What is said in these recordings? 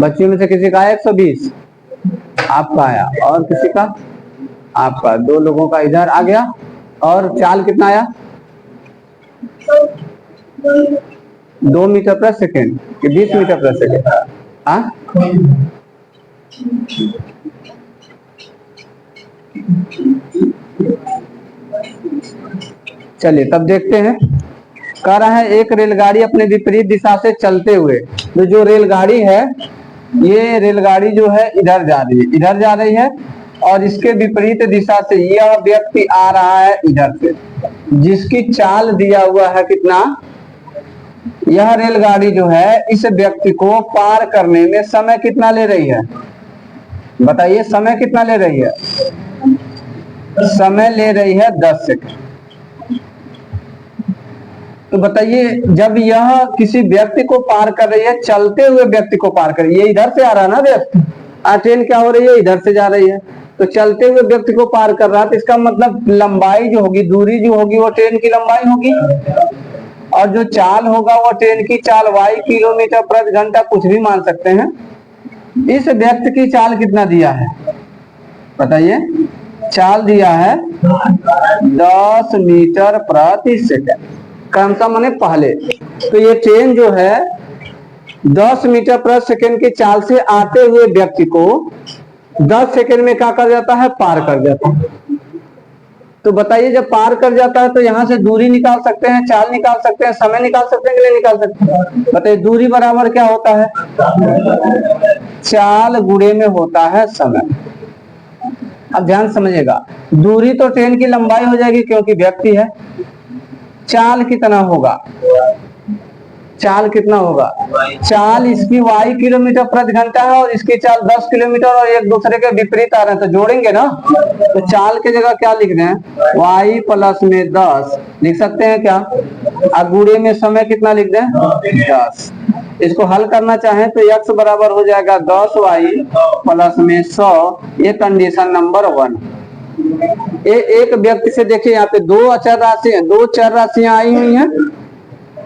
बच्चियों में से किसी का आया 120, आपका आया, और किसी का, आपका, दो लोगों का इधर आ गया। और चाल कितना आया? 2 मीटर प्रति सेकेंड कि 20 मीटर प्रति सेकेंड? हाँ, चलिए तब देखते हैं। कह रहा है एक रेलगाड़ी अपने विपरीत दिशा से चलते हुए, तो जो रेलगाड़ी है, ये रेलगाड़ी जो है इधर जा रही है, इधर जा रही है, और इसके विपरीत दिशा से यह व्यक्ति आ रहा है इधर से, जिसकी चाल दिया हुआ है कितना? यह रेलगाड़ी जो है इस व्यक्ति को पार करने में समय कितना ले रही है? बताइए, समय कितना ले रही है? समय ले रही है 10 सेकंड। तो बताइए, जब यह किसी व्यक्ति को पार कर रही है, चलते हुए व्यक्ति को पार कर रही है, ये इधर से आ रहा है ना व्यक्ति, ट्रेन क्या हो रही है? इधर से जा रही है, तो चलते हुए व्यक्ति को पार कर रहा है, तो इसका मतलब लंबाई जो होगी, दूरी जो होगी, वो ट्रेन की लंबाई होगी, और जो चाल होगा वो ट्रेन की चाल, y किलोमीटर प्रति घंटा, कुछ भी मान सकते हैं। इस व्यक्ति की चाल कितना दिया है बताइए? चाल दिया है 10 मीटर प्रति सेकंड, कौन सा माने पहले। तो ये ट्रेन जो है 10 मीटर प्रति सेकंड की चाल से आते हुए व्यक्ति को 10 सेकंड में क्या कर जाता है? पार कर जाता है। तो बताइए, जब पार कर जाता है तो यहां से दूरी निकाल सकते हैं, चाल निकाल सकते हैं, समय निकाल सकते हैं कि नहीं निकाल सकते हैं? बताइए, दूरी बराबर क्या होता है? चाल गुणे में होता है समय। अब ध्यान समझिएगा, दूरी तो ट्रेन की लंबाई हो जाएगी क्योंकि व्यक्ति है। चाल कितना होगा? चाल कितना होगा? चाल इसकी y किलोमीटर प्रति घंटा है और इसकी चाल 10 किलोमीटर, और एक दूसरे के विपरीत आ रहे हैं, तो जोड़ेंगे ना, तो चाल की जगह क्या लिख रहे हैं? y प्लस में 10 लिख सकते हैं क्या? और गुणे में समय कितना लिख दें? 10। इसको हल करना चाहें तो x बराबर हो जाएगा 10y प्लस में 100। ये कंडीशन नंबर 1। एक व्यक्ति से देखिए, यहाँ पे दो अचर राशि, दो चर राशियां आई हुई हैं,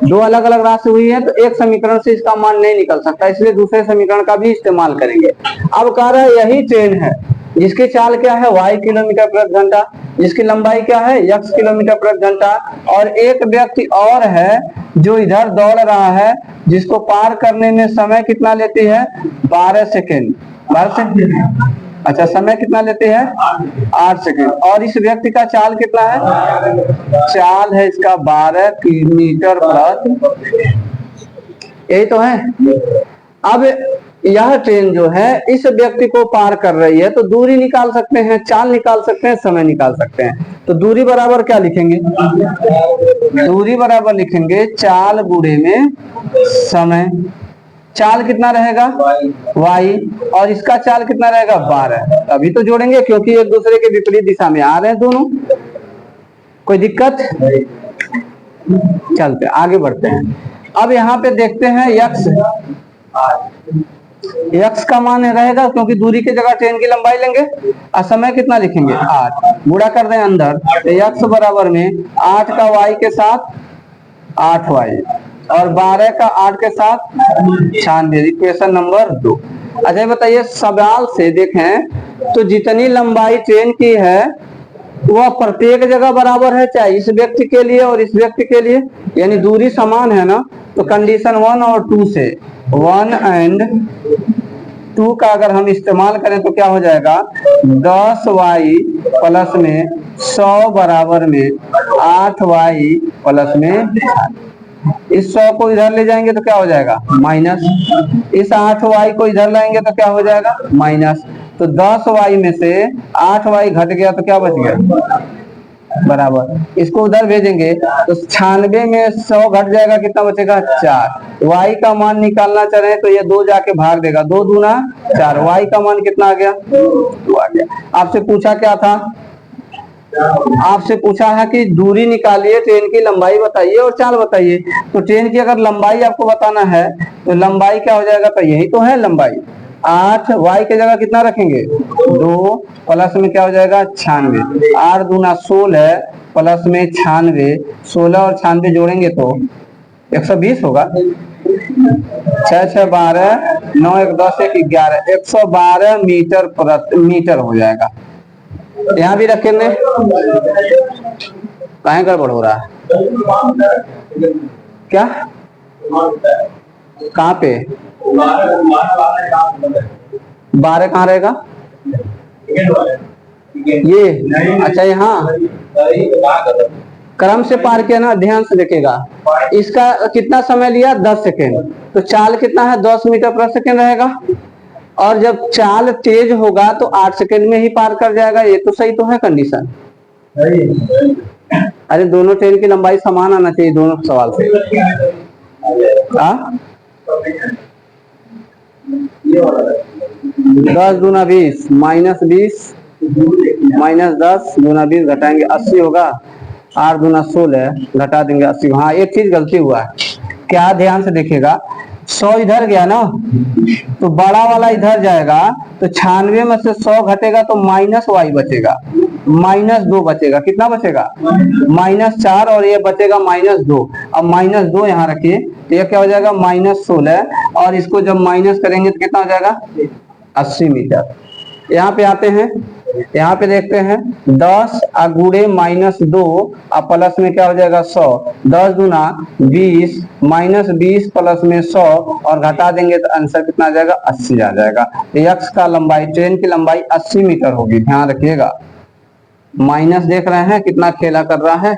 दो अलग अलग राशि हुई है, तो एक समीकरण से इसका मान नहीं निकल सकता, इसलिए दूसरे समीकरण का भी इस्तेमाल करेंगे। अब कह रहा है यही ट्रेन है जिसकी चाल क्या है? y किलोमीटर प्रति घंटा, जिसकी लंबाई क्या है? x किलोमीटर प्रति घंटा, और एक व्यक्ति और है जो इधर दौड़ रहा है, जिसको पार करने में समय कितना लेती है? 12 सेकेंड। 12 सेकेंड, अच्छा, समय कितना लेते हैं? 8 सेकेंड। और इस व्यक्ति का चाल कितना है? चाल है इसका 12 किलोमीटर प्रति, यही तो है। अब यह ट्रेन जो है इस व्यक्ति को पार कर रही है, तो दूरी निकाल सकते हैं, चाल निकाल सकते हैं, समय निकाल सकते हैं। तो दूरी बराबर क्या लिखेंगे? दूरी बराबर लिखेंगे चाल गुणे में समय। चाल कितना रहेगा? y, और इसका चाल कितना रहेगा? 12। अभी तो जोड़ेंगे क्योंकि एक दूसरे के विपरीत दिशा में आ रहे हैं दोनों। कोई दिक्कत? चलते आगे बढ़ते हैं। अब यहाँ पे देखते हैं x का मान रहेगा, क्योंकि दूरी की जगह ट्रेन की लंबाई लेंगे, और समय कितना लिखेंगे? 8। गुणा कर दें अंदर, तो x बराबर में 8 का y के साथ 8y, और 12 का 8 के साथ 96। Equation number 2। अच्छा बताइए, सवाल से देखें तो जितनी लंबाई ट्रेन की है वह प्रत्येक जगह बराबर है, चाहे इस व्यक्ति के लिए और इस व्यक्ति के लिए, यानी दूरी समान है ना। तो कंडीशन 1 और 2 से 1 एंड 2 का अगर हम इस्तेमाल करें तो क्या हो जाएगा? 10y प्लस में 100 बराबर में 8y प्लस में, इस 100 को इधर ले जाएंगे तो क्या हो जाएगा? माइनस। इस 8y को इधर लाएंगे तो क्या हो जाएगा? माइनस। तो 10y में से 8y घट गया तो क्या बच गया? बराबर। इसको उधर भेजेंगे तो 96 में 100 घट जाएगा, कितना बचेगा? 4। y का मान निकालना चाह रहे हैं तो ये 2 जाके भाग देगा, 2 दूना 4। y का मान कितना आ गया? 2 आ गया। आपसे पूछा क्या था? आपसे पूछा है कि दूरी निकालिए, ट्रेन की लंबाई बताइए और चाल बताइए। तो ट्रेन की अगर लंबाई आपको बताना है तो लंबाई क्या हो जाएगा? तो यही तो है लंबाई। 8 y के जगह कितना रखेंगे? 2 प्लस में क्या हो जाएगा? 96। 8 दूना 16 प्लस में 96, 16 और 96 जोड़ेंगे तो 120 होगा। 6 6 12, 9 1 10 1 11, 112 मीटर प्रति मीटर हो जाएगा। यहाँ भी रखेंगे, कहीं गड़बड़ हो रहा है क्या? कहाँ पे 12 कहाँ रहेगा? ये अच्छा, यहाँ क्रम से पार किया ना, ध्यान से देखेगा। इसका कितना समय लिया? 10 सेकेंड। तो चाल कितना है? 10 मीटर प्रति सेकेंड रहेगा। और जब चाल तेज होगा तो 8 सेकेंड में ही पार कर जाएगा। ये तो सही तो है कंडीशन। अरे दोनों ट्रेन की लंबाई समान आना चाहिए दोनों सवाल से। 10 दूना 20 माइनस 20 माइनस 10 दूना 20 घटाएंगे 80 होगा। 8 दूना 16 घटा देंगे 80। हाँ, एक चीज गलती हुआ है क्या, ध्यान से देखिएगा। 100 इधर गया ना, तो बड़ा वाला इधर जाएगा, तो 96 में से 100 घटेगा तो माइनस y बचेगा, -2 बचेगा। कितना बचेगा? -4, और ये बचेगा -2। अब -2 यहाँ रखिए, तो ये क्या हो जाएगा? -16, और इसको जब माइनस करेंगे तो कितना हो जाएगा? 80 मीटर। यहाँ पे आते हैं, यहाँ पे देखते हैं 10 गुणे -2 और प्लस में क्या हो जाएगा? 100। 10 दूना 20 माइनस 20 प्लस में 100 और घटा देंगे तो आंसर कितना आ जाएगा? 80 आ जाएगा। एक्स का लंबाई, ट्रेन की लंबाई 80 मीटर होगी। ध्यान रखिएगा। माइनस देख रहे हैं कितना खेला कर रहा है।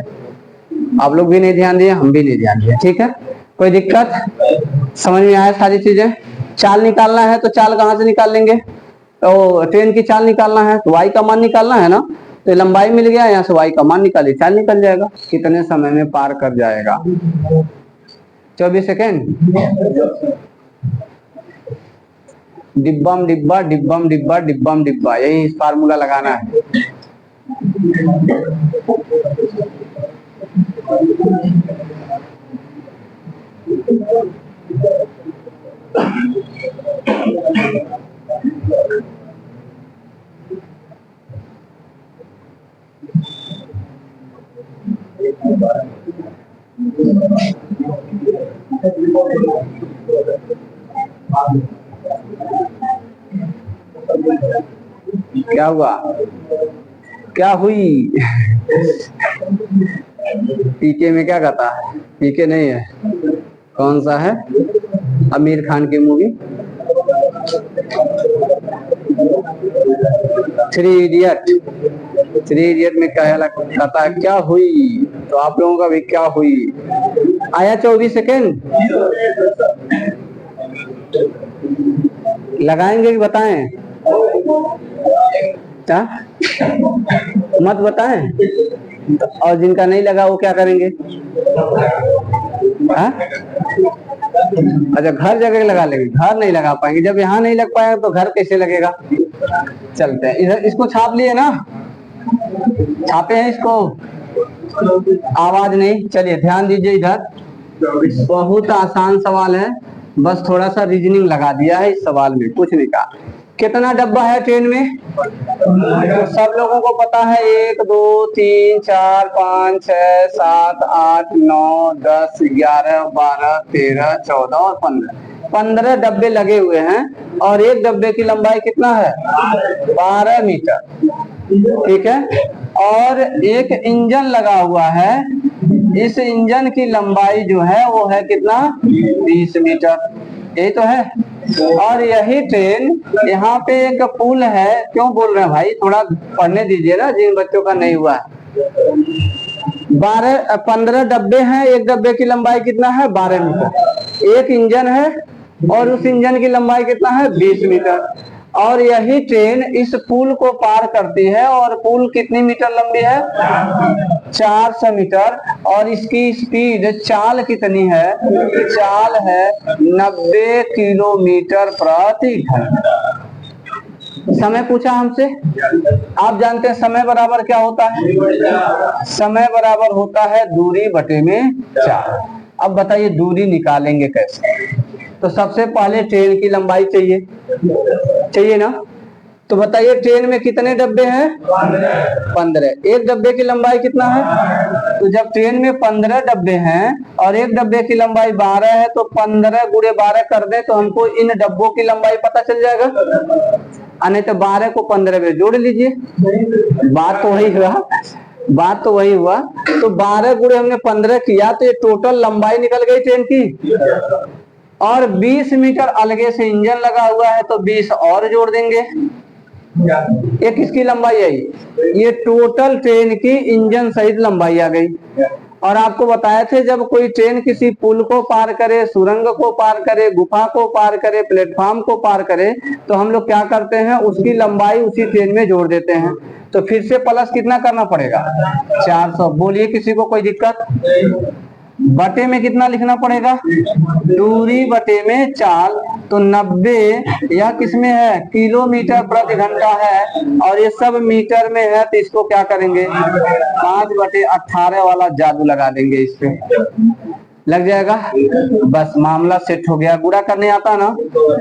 आप लोग भी नहीं ध्यान दिए, हम भी नहीं ध्यान दिए। ठीक है, कोई दिक्कत? समझ में आया सारी चीजें? चाल निकालना है तो चाल कहाँ से निकाल लेंगे? तो ट्रेन की चाल निकालना है तो y का मान निकालना है ना, तो लंबाई मिल गया, यहाँ से y का मान निकालिए, चाल निकल जाएगा। कितने समय में पार कर जाएगा? 24 सेकेंड। डिब्बम डिब्बा डिब्बम डिब्बा डिब्बम डिब्बा, यही इस फार्मूला लगाना है। क्या हुआ? क्या हुई? पीके में क्या कहता है? पीके नहीं है, कौन सा है? आमिर खान की मूवी थ्री इडियट में क्या कहता है? क्या हुई? तो आप लोगों का भी क्या हुई आया? 24 सेकेंड लगाएंगे कि बताएं? क्या मत बताएं? और जिनका नहीं लगा वो क्या करेंगे? अच्छा, घर जगह लगा लेंगे। घर नहीं लगा पाएंगे, जब यहाँ नहीं लग पाएगा तो घर कैसे लगेगा? चलते हैं इधर। इसको छाप लिए ना? छापे हैं इसको? आवाज नहीं। चलिए ध्यान दीजिए इधर। बहुत आसान सवाल है, बस थोड़ा सा रीजनिंग लगा दिया है इस सवाल में, कुछ नहीं कहा। कितना डब्बा है ट्रेन में? तो सब लोगों को पता है 1 2 3 4 5 6 7 8 9 10 11 12 13 14 और 15 डब्बे लगे हुए हैं, और एक डब्बे की लंबाई कितना है? 12 मीटर। ठीक है, और एक इंजन लगा हुआ है। इस इंजन की लंबाई जो है वो है कितना? 20 मीटर। यही तो है। और यही ट्रेन, यहाँ पे एक पुल है। क्यों बोल रहे हैं भाई? थोड़ा पढ़ने दीजिए ना जिन बच्चों का नहीं हुआ है। 15 डब्बे हैं, एक डब्बे की लंबाई कितना है? 12 मीटर। एक इंजन है और उस इंजन की लंबाई कितना है? 20 मीटर। और यही ट्रेन इस पुल को पार करती है, और पुल कितनी मीटर लंबी है? 400 मीटर। और इसकी स्पीड, चाल कितनी है? चाल है 90 किलोमीटर प्रति घंटा। समय पूछा हमसे, आप जानते हैं समय बराबर क्या होता है? समय बराबर होता है दूरी बटे में 4। अब बताइए दूरी निकालेंगे कैसे? तो सबसे पहले ट्रेन की लंबाई चाहिए ना? तो बताइए ट्रेन में कितने डब्बे हैं? 15। एक डब्बे की लंबाई कितना है? तो जब ट्रेन में 15 डब्बे हैं और एक डब्बे की लंबाई 12 है, तो 15 गुणे 12 कर दे तो हमको इन डब्बों की लंबाई पता चल जाएगा। नहीं तो 12 को 15 में जोड़ लीजिए, बात तो वही हुआ, बात तो वही हुआ। तो 12 गुणे हमने 15 किया तो ये टोटल लंबाई निकल गई ट्रेन की। और 20 मीटर अलगे से इंजन लगा हुआ है तो 20 और जोड़ देंगे। ये किसकी लंबाई आई? ये टोटल ट्रेन की इंजन सहित लंबाई आ गई। और आपको बताए थे जब कोई ट्रेन किसी पुल को पार करे, सुरंग को पार करे, गुफा को पार करे, प्लेटफॉर्म को पार करे, तो हम लोग क्या करते हैं, उसकी लंबाई उसी ट्रेन में जोड़ देते हैं। तो फिर से प्लस कितना करना पड़ेगा? 400। बोलिए किसी को कोई दिक्कत? बटे में कितना लिखना पड़ेगा? दूरी बटे में चाल। तो 90 यह किसमें है? किलोमीटर प्रति घंटा है, और ये सब मीटर में है, तो इसको क्या करेंगे? 5/18 वाला जादू लगा देंगे इस पे, लग जाएगा। बस मामला सेट हो गया। गुणा करने आता ना?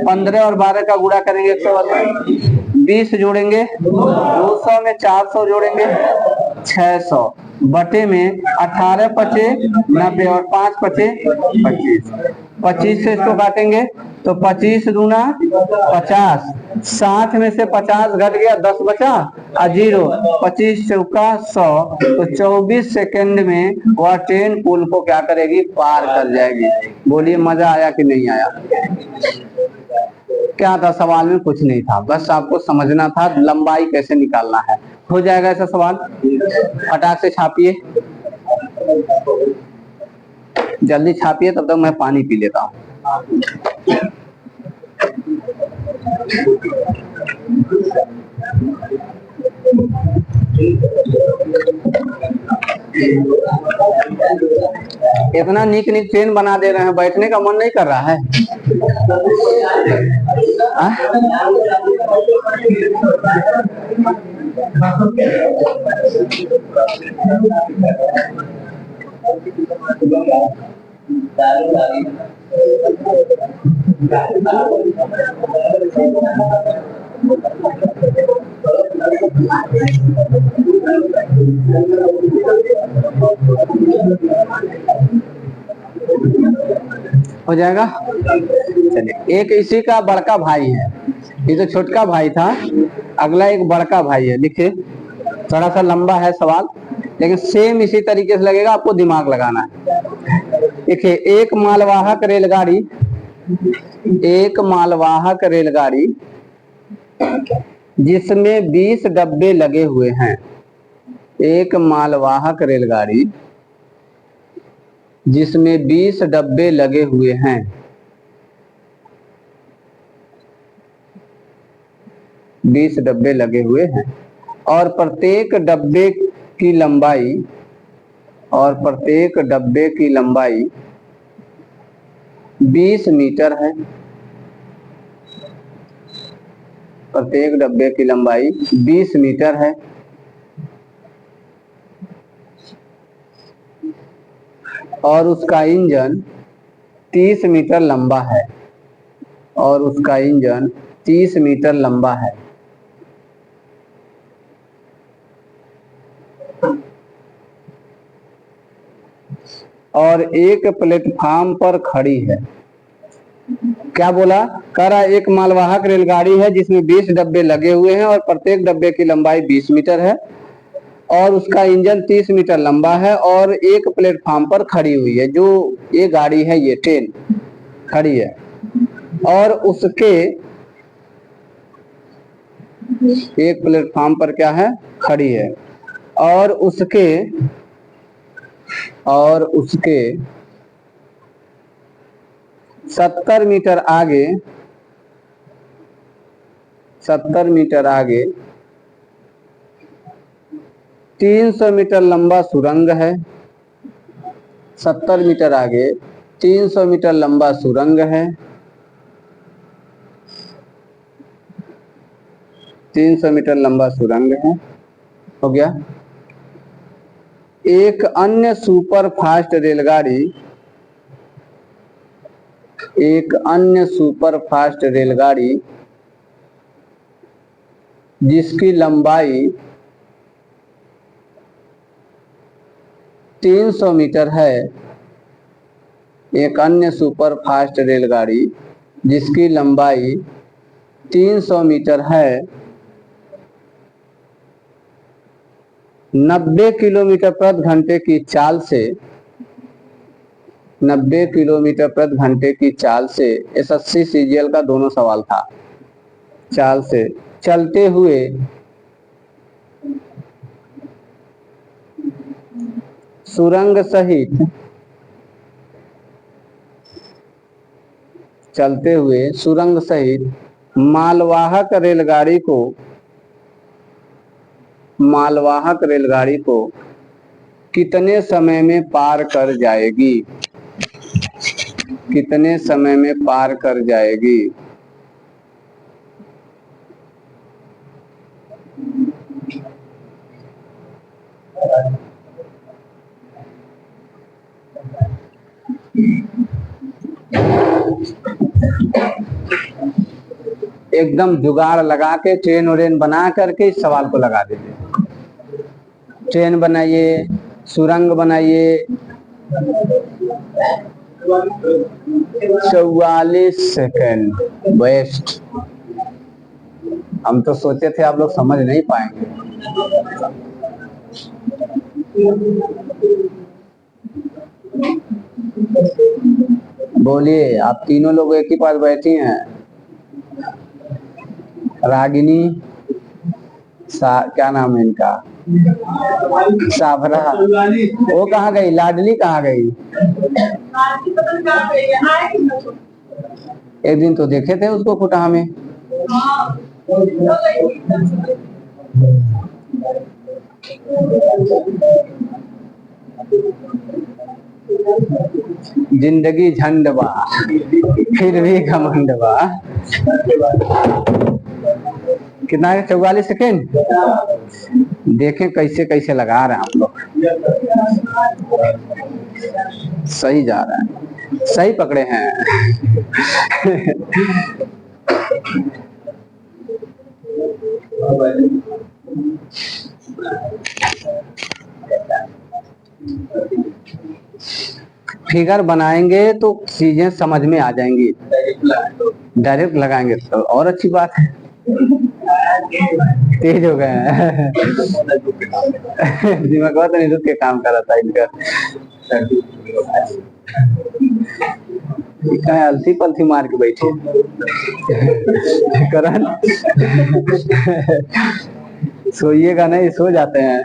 15 और 12 का गुणा करेंगे 180, 20 जोड़ेंगे 200 में 400 जोड़ेंगे 600, बटे में 18 पचे 90 और 5 पचे 25। 25 से इसको काटेंगे तो 25 दूना 50, 60 में से 50 घट गया, 10 बचा और 0, 25 चौका 100। तो 24 सेकंड में वह ट्रेन पुल को क्या करेगी? पार कर जाएगी। बोलिए मजा आया कि नहीं आया? क्या था सवाल में? कुछ नहीं था, बस आपको समझना था लंबाई कैसे निकालना है। हो जाएगा ऐसा सवाल? फटाक से छापिए, जल्दी छापिए, तब तक मैं पानी पी लेता हूँ। इतना नीक नीक ट्रेन बना दे रहे हैं, बैठने का मन नहीं कर रहा है? हो जाएगा। चलिए, एक इसी का बड़का भाई है, ये तो छोटका भाई था, अगला एक बड़का भाई है। लिखिए, थोड़ा सा लंबा है सवाल, लेकिन सेम इसी तरीके से लगेगा, आपको दिमाग लगाना है। देखिए, एक मालवाहक रेलगाड़ी, एक मालवाहक रेलगाड़ी जिसमें 20 डब्बे लगे हुए हैं, एक मालवाहक रेलगाड़ी जिसमें 20 डब्बे लगे हुए हैं, 20 डब्बे लगे हुए हैं, और प्रत्येक डब्बे की लंबाई, और प्रत्येक डब्बे की लंबाई 20 मीटर है। प्रत्येक डब्बे की लंबाई 20 मीटर है। और उसका इंजन 30 मीटर लंबा है, और उसका इंजन 30 मीटर लंबा है। और एक प्लेटफार्म पर खड़ी है। क्या बोला? कह रहा एक मालवाहक रेलगाड़ी है जिसमें 20 डब्बे लगे हुए हैं और प्रत्येक डब्बे की लंबाई 20 मीटर है, और उसका इंजन 30 मीटर लंबा है, और एक प्लेटफार्म पर खड़ी हुई है। जो ये गाड़ी है, ये ट्रेन खड़ी है, और उसके एक प्लेटफार्म पर क्या है? खड़ी है, और उसके 70 मीटर आगे, 70 मीटर आगे 300 मीटर लंबा सुरंग है। 70 मीटर आगे 300 मीटर लंबा सुरंग है। 300 मीटर लंबा सुरंग है। हो गया। एक अन्य सुपर फास्ट रेलगाड़ी, एक अन्य सुपर फास्ट रेलगाड़ी जिसकी लंबाई 300 मीटर है। एक अन्य सुपर फास्ट रेलगाड़ी जिसकी लंबाई 300 मीटर है 90 किलोमीटर प्रति घंटे की चाल से 90 किलोमीटर प्रति घंटे की चाल से SSC CGL का दोनों सवाल था। चाल से चलते हुए सुरंग सहित मालवाहक रेलगाड़ी को कितने समय में पार कर जाएगी? कितने समय में पार कर जाएगी? एकदम जुगाड़ लगा के ट्रेन व्रेन बना करके इस सवाल को लगा दीजिए। ट्रेन बनाइए, सुरंग बनाइए। 44 सेकेंड वेस्ट। हम तो सोचे थे आप लोग समझ नहीं पाएंगे। बोलिए, आप तीनों लोग एक ही पास बैठी हैं। रागिनी, क्या नाम है इनका, साबरा, वो कहाँ गई? लाडली कहाँ गई? एक दिन तो देखे थे उसको कुटाह में। जिंदगी झंडवा फिर भी घमंडवा। कितना है? 44 सेकेंड। देखें कैसे कैसे लगा रहे हैं आप लोग। सही जा रहा है, सही पकड़े हैं। फिगर बनाएंगे तो चीजें समझ में आ जाएंगी। डायरेक्ट लगाएंगे तो और अच्छी बात है। तेज हो गए हैं। दिमाग बहुत नहीं रुक के काम कर रहा था इनका। अलसी पलसी मार के बैठे करण। सोइएगा नहीं, सो जाते हैं।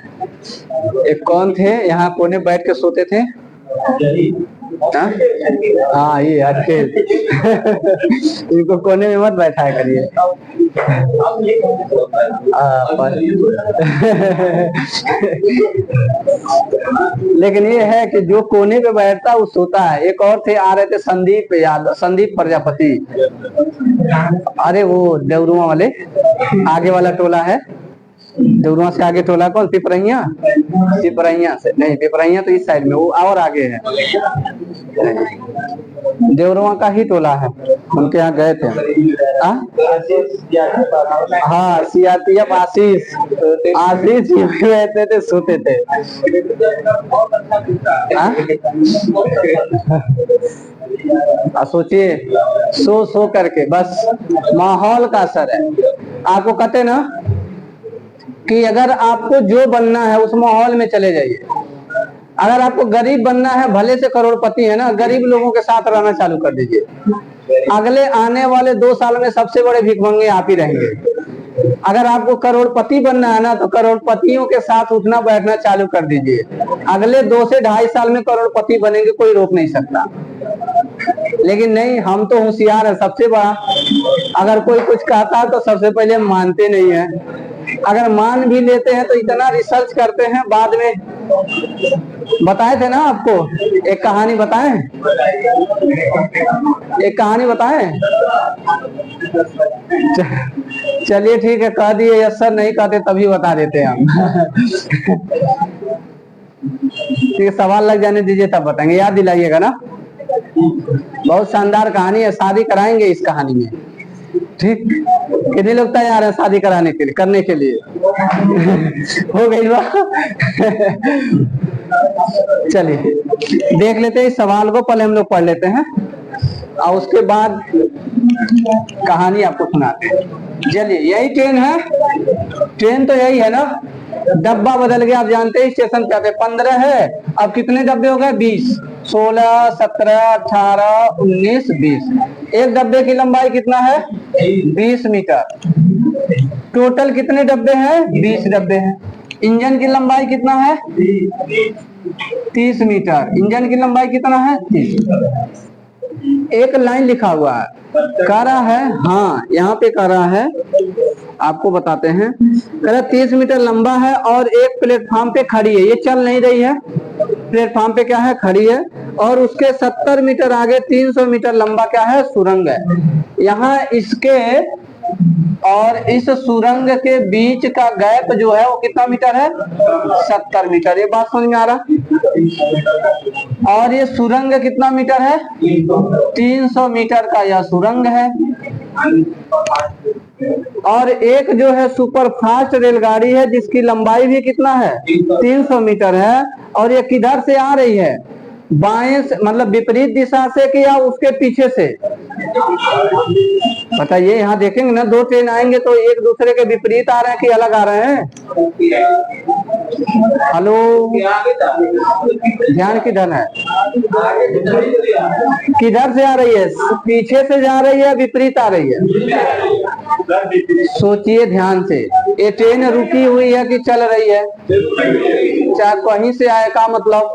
एक कौन थे यहाँ कोने बैठ के सोते थे? हाँ, ये अटकेल। इनको कोने में मत बैठाया करिए। लेकिन ये है कि जो कोने पे बैठता वो सोता है। एक और थे, आ रहे थे संदीप प्रजापति। अरे वो देवरुआ वाले आगे वाला टोला है। देवरुआ से आगे टोला कौन? पिपरैया से नहीं, पिपरैया तो इस साइड में, वो और आगे है। देवरुआ का ही टोला है, उनके यहाँ गए थे। हाँ, CRPF आशीष रहते थे, सोते थे। सोचिए, सो करके बस माहौल का असर है। आपको कहते ना कि अगर आपको जो बनना है उस माहौल में चले जाइए। अगर आपको गरीब बनना है, भले से करोड़पति है ना, गरीब लोगों के साथ रहना चालू कर दीजिए। अगले आने वाले 2 साल में सबसे बड़े भिखमंगे आप ही रहेंगे। अगर आपको करोड़पति बनना है ना, तो करोड़पतियों के साथ उठना बैठना चालू कर दीजिए। अगले 2 से 2.5 साल में करोड़पति बनेंगे, कोई रोक नहीं सकता। लेकिन नहीं, हम तो होशियार है सबसे बड़ा। अगर कोई कुछ कहता है तो सबसे पहले मानते नहीं है। अगर मान भी लेते हैं तो इतना रिसर्च करते हैं, बाद में बताए थे ना आपको। एक कहानी बताएं, चलिए ठीक है, कह दिए। यस सर, नहीं कहते तभी बता देते हैं हम। ठीक है, सवाल लग जाने दीजिए तब बताएंगे। याद दिलाइएगा ना। बहुत शानदार कहानी है, शादी कराएंगे इस कहानी में। ठीक, कितने लोग तैयार है शादी कराने के लिए, करने के लिए? हो गई बात। चलिए देख लेते हैं इस सवाल को, पहले हम लोग पढ़ लेते हैं और उसके बाद कहानी आपको सुनाते हैं। चलिए यही ट्रेन है, ट्रेन तो यही है ना, डब्बा बदल गया, आप जानते हैं स्टेशन पे आते 15 है, अब कितने डब्बे हो गए? 20, 16, 17, 18, 19, 20। एक डब्बे की लंबाई कितना है? 20 मीटर। टोटल कितने डब्बे हैं? 20 डब्बे हैं। इंजन की लंबाई कितना है? 30 मीटर। इंजन की लंबाई कितना है? 30। एक लाइन लिखा हुआ है, कह रहा है, हाँ यहाँ पे कह रहा है, आपको बताते हैं, कह रहा 30 मीटर लंबा है और एक प्लेटफॉर्म पे खड़ी है, ये चल नहीं रही है, प्लेटफॉर्म पे क्या है? खड़ी है, और उसके 70 मीटर आगे 300 मीटर लंबा क्या है? सुरंग है। यहाँ इसके और इस सुरंग के बीच का गैप जो है वो कितना मीटर है? 70 मीटर। ये बात समझ में आ रहा? और ये सुरंग कितना मीटर है? 300 मीटर का यह सुरंग है। और एक जो है सुपर फास्ट रेलगाड़ी है जिसकी लंबाई भी कितना है? 300 मीटर है, और ये किधर से आ रही है? बाएं से, मतलब विपरीत दिशा से कि या उसके पीछे से? बताइए, यहाँ देखेंगे ना, दो ट्रेन आएंगे तो एक दूसरे के विपरीत आ रहे हैं कि अलग आ रहे हैं? हेलो, ध्यान किधर है? किधर से आ रही है? पीछे से जा रही है, विपरीत आ रही है? सोचिए ध्यान से, ये ट्रेन रुकी हुई है कि चल रही है? चाहे कहीं से आए, का मतलब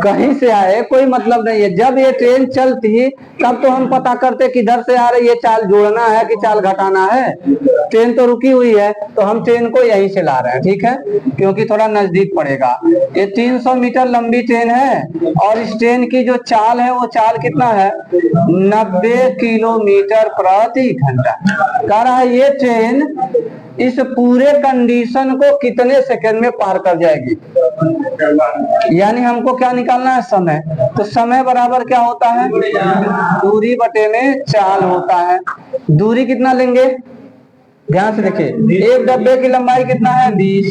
कहीं से आए कोई मतलब नहीं है। जब ये ट्रेन चलती तब तो हम पता करते किधर से आ रही है, चाल जोड़ना है कि चाल घटाना है। ट्रेन तो रुकी हुई है तो हम ट्रेन को यहीं से ला रहे हैं, ठीक है, क्योंकि थोड़ा नजदीक पड़ेगा। ये 300 मीटर लंबी ट्रेन है और इस ट्रेन की जो चाल है वो चाल कितना है? 90 किलोमीटर प्रति घंटा। कह रहा है ये ट्रेन इस पूरे कंडीशन को कितने सेकंड में पार कर जाएगी। यानी हमको क्या निकालना है? समय। तो समय बराबर क्या होता है? दूरी बटे में चाल होता है। दूरी कितना लेंगे? ध्यान से देखिए, एक डब्बे की लंबाई कितना है? 20,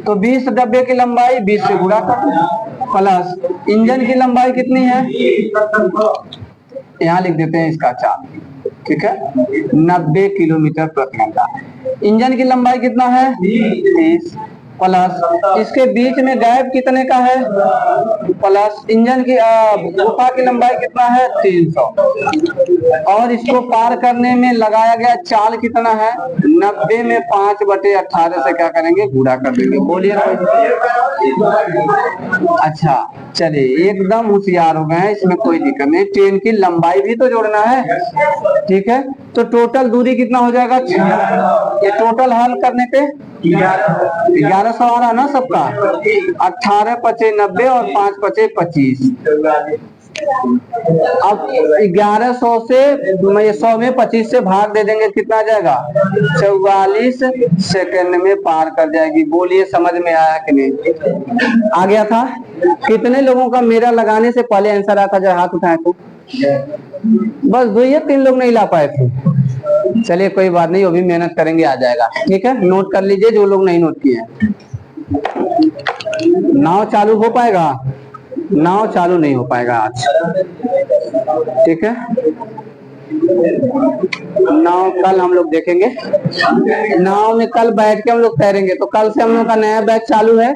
तो 20 डब्बे की लंबाई 20 से गुणा कर, प्लस इंजन की लंबाई कितनी है? यहाँ लिख देते हैं इसका चाल, ठीक है, 90 किलोमीटर प्रति घंटा। इंजन की लंबाई कितना है? 30, प्लस इसके बीच में गैप कितने का है? प्लस इंजन की गुफा की लंबाई कितना है? 300, और इसको पार करने में लगाया गया चाल कितना है? 90 में 5/18 से क्या करेंगे? गुणा कर देंगे। बोलिए। अच्छा चलिए, एकदम होशियार हो गए हैं, इसमें कोई दिक्कत नहीं। ट्रेन की लंबाई भी तो जोड़ना है, ठीक है। तो टोटल दूरी कितना हो जाएगा? ये टोटल हल करने पे 1100 आ रहा ना सबका। 18 पचे 90 और 5 पचे 25। अब 1100 से 100 में 25 से भाग दे देंगे, कितना आ जाएगा? 44 सेकंड में पार कर जाएगी। बोलिए समझ में आया कि नहीं? आ गया था? कितने लोगों का मेरा लगाने से पहले आंसर आता? जो हाथ उठाए तो बस 2 या 3 लोग नहीं ला पाए थे। चलिए कोई बात नहीं, वो भी मेहनत करेंगे, आ जाएगा, ठीक है। नोट कर लीजिए जो लोग नहीं नोट किए हैं। नाव चालू हो पाएगा? नाव चालू नहीं हो पाएगा आज, ठीक है। नाव कल हम लोग देखेंगे, नाव में कल बैठ के हम लोग तैरेंगे। तो कल से हम लोग का नया बैच चालू है।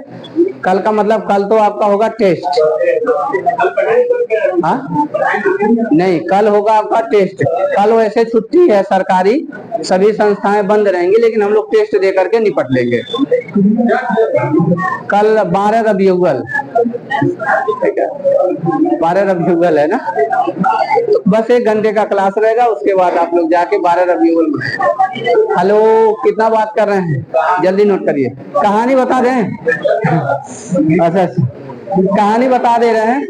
कल का मतलब कल तो आपका होगा टेस्ट। हाँ नहीं, कल होगा आपका टेस्ट। कल वैसे छुट्टी है सरकारी, सभी संस्थाएं बंद रहेंगी, लेकिन हम लोग टेस्ट दे करके निपट लेंगे। कल 12 रबीउल, ठीक है, 12 रबीउल है ना। तो बस 1 घंटे का क्लास रहेगा, उसके बाद आप लोग जाके 12 रबीउल। हेलो, कितना बात कर रहे हैं? जल्दी नोट करिए। कहानी बता दें? अच्छा, कहानी बता दे रहे हैं।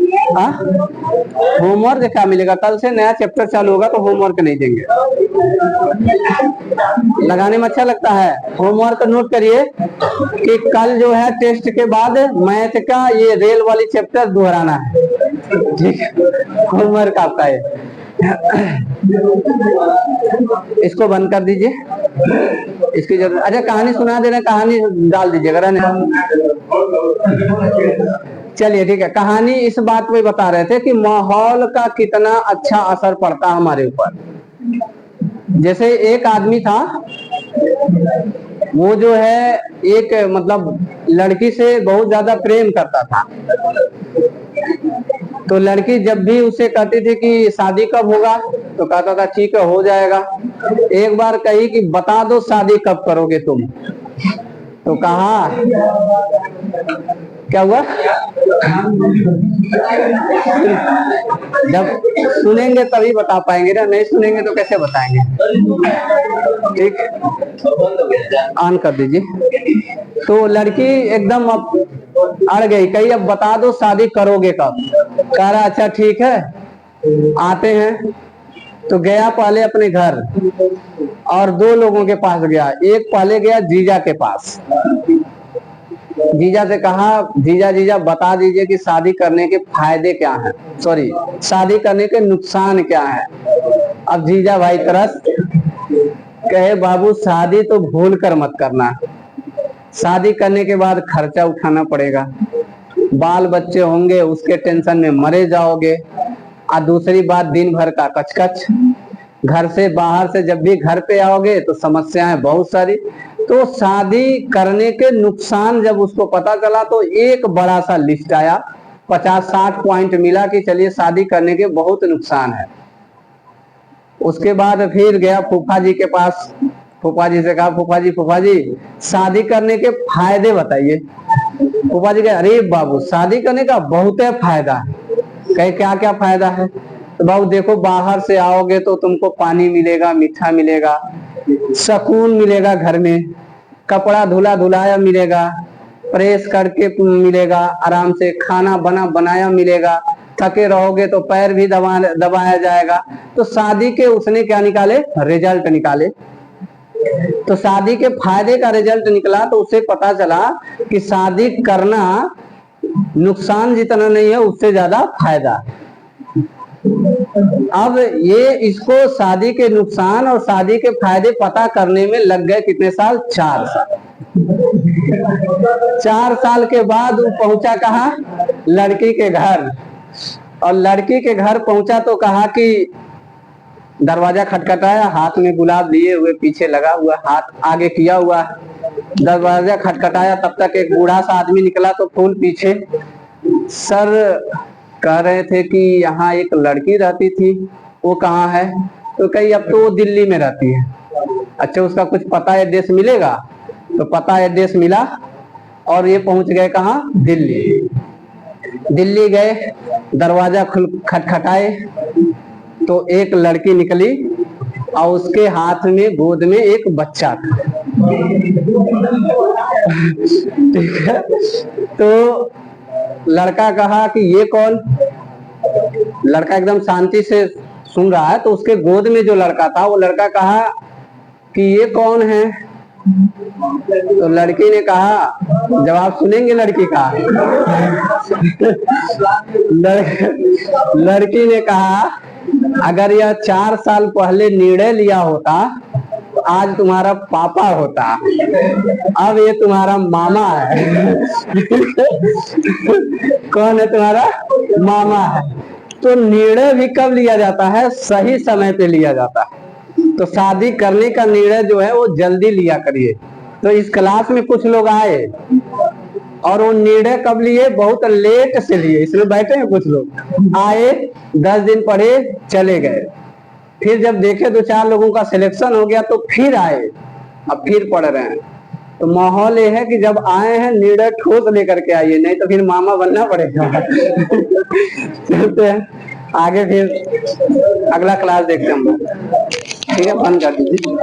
होमवर्क क्या मिलेगा? कल से नया चैप्टर चालू होगा तो होमवर्क नहीं देंगे। लगाने में अच्छा लगता है। होमवर्क नोट करिए कि कल जो है टेस्ट के बाद मैथ का ये रेल वाली चैप्टर दोहराना है, ठीक है। होमवर्क आपका है, इसको बंद कर दीजिए, इसकी जरूरत। अच्छा कहानी सुना दे रहे, कहानी डाल दीजिएगा ना। चलिए ठीक है, कहानी इस बात पे बता रहे थे कि माहौल का कितना अच्छा असर पड़ता है हमारे ऊपर। जैसे एक आदमी था, वो जो है एक मतलब लड़की से बहुत ज्यादा प्रेम करता था। तो लड़की जब भी उससे कहती थी कि शादी कब होगा, तो कहता था ठीक है हो जाएगा। एक बार कही कि बता दो शादी कब करोगे तुम, तो कहा क्या हुआ। जब सुनेंगे तभी बता पाएंगे ना, नहीं सुनेंगे तो कैसे बताएंगे। ठीक, ऑन कर दीजिए। तो लड़की एकदम अब अड़ गई, कही अब बता दो शादी करोगे कब। कह रहा अच्छा ठीक है आते हैं। तो गया पहले अपने घर और दो लोगों के पास गया। एक पहले गया जीजा के पास, जीजा से कहा जीजा जीजा बता दीजिए कि शादी करने के फायदे क्या हैं, सॉरी शादी करने के नुकसान क्या है। अब जीजा भाई तरस कहे बाबू शादी तो भूल कर मत करना, शादी करने के बाद खर्चा उठाना पड़ेगा, बाल बच्चे होंगे उसके टेंशन में मरे जाओगे, और दूसरी बात दिन भर का कचकच, घर से बाहर से जब भी घर पे आओगे तो समस्याएं बहुत सारी। तो शादी करने के नुकसान जब उसको पता चला तो एक बड़ा सा लिस्ट आया, 50-60 पॉइंट मिला कि चलिए शादी करने के बहुत नुकसान है। उसके बाद फिर गया फूफा जी के पास, फूफा जी से कहा फूफा जी शादी करने के फायदे बताइए। फूफा जी कहे अरे बाबू शादी करने का बहुत है फायदा है। कहे क्या क्या फायदा है। तो बाबू देखो बाहर से आओगे तो तुमको पानी मिलेगा, मीठा मिलेगा, सुकून मिलेगा घर में, कपड़ा धुला धुलाया मिलेगा, प्रेस करके मिलेगा, आराम से खाना बना बनाया मिलेगा, थके रहोगे तो पैर भी दबाया जाएगा। तो शादी के उसने क्या निकाले, रिजल्ट निकाले। तो शादी के फायदे का रिजल्ट निकला तो उसे पता चला कि शादी करना नुकसान जितना नहीं है उससे ज्यादा फायदा। अब ये इसको शादी के नुकसान और शादी के फायदे पता करने में लग गए कितने साल, 4 साल। 4 साल के बाद वो पहुंचा कहाँ, लड़की के घर। और लड़की के घर पहुंचा तो कहा कि दरवाजा खटखटाया, हाथ में गुलाब लिए हुए, पीछे लगा हुआ, हाथ आगे किया हुआ। दरवाजा खटखटाया तब तक एक बूढ़ा सा आदमी निकला तो फूल पीछे। सर कह रहे थे कि यहाँ एक लड़की रहती थी, वो कहाँ है। तो कही अब तो वो दिल्ली में रहती है। अच्छा उसका कुछ पता एड्रेस मिलेगा। तो पता एड्रेस मिला और ये पहुंच गए कहाँ, दिल्ली। दिल्ली गए, दरवाजा खटखटाए तो एक लड़की निकली और उसके हाथ में गोद में एक बच्चा था। ठीक है, तो लड़का कहा कि ये कौन। लड़का एकदम शांति से सुन रहा है। तो उसके गोद में जो लड़का था वो लड़का कहा कि ये कौन है। तो लड़की ने कहा, जवाब सुनेंगे लड़की का। लड़की ने कहा अगर यह 4 साल पहले निर्णय लिया होता तो आज तुम्हारा पापा होता, अब ये तुम्हारा मामा है। कौन है तुम्हारा मामा है। तो निर्णय भी कब लिया जाता है, सही समय पे लिया जाता है। तो शादी करने का निर्णय जो है वो जल्दी लिया करिए। तो इस क्लास में कुछ लोग आए और वो निर्णय कब लिए, बहुत लेट से लिए। इसमें बैठे हैं कुछ लोग, आए 10 दिन पढ़े चले गए, फिर जब देखे 2-4 लोगों का सिलेक्शन हो गया तो फिर आए, अब फिर पढ़ रहे हैं। तो माहौल ये है कि जब आए हैं निर्णय ठोस लेकर के आइए, नहीं तो फिर मामा बनना पड़ेगा। चलते हैं आगे, फिर अगला क्लास देखते हैं हम। ठीक है, बंद कर दीजिए।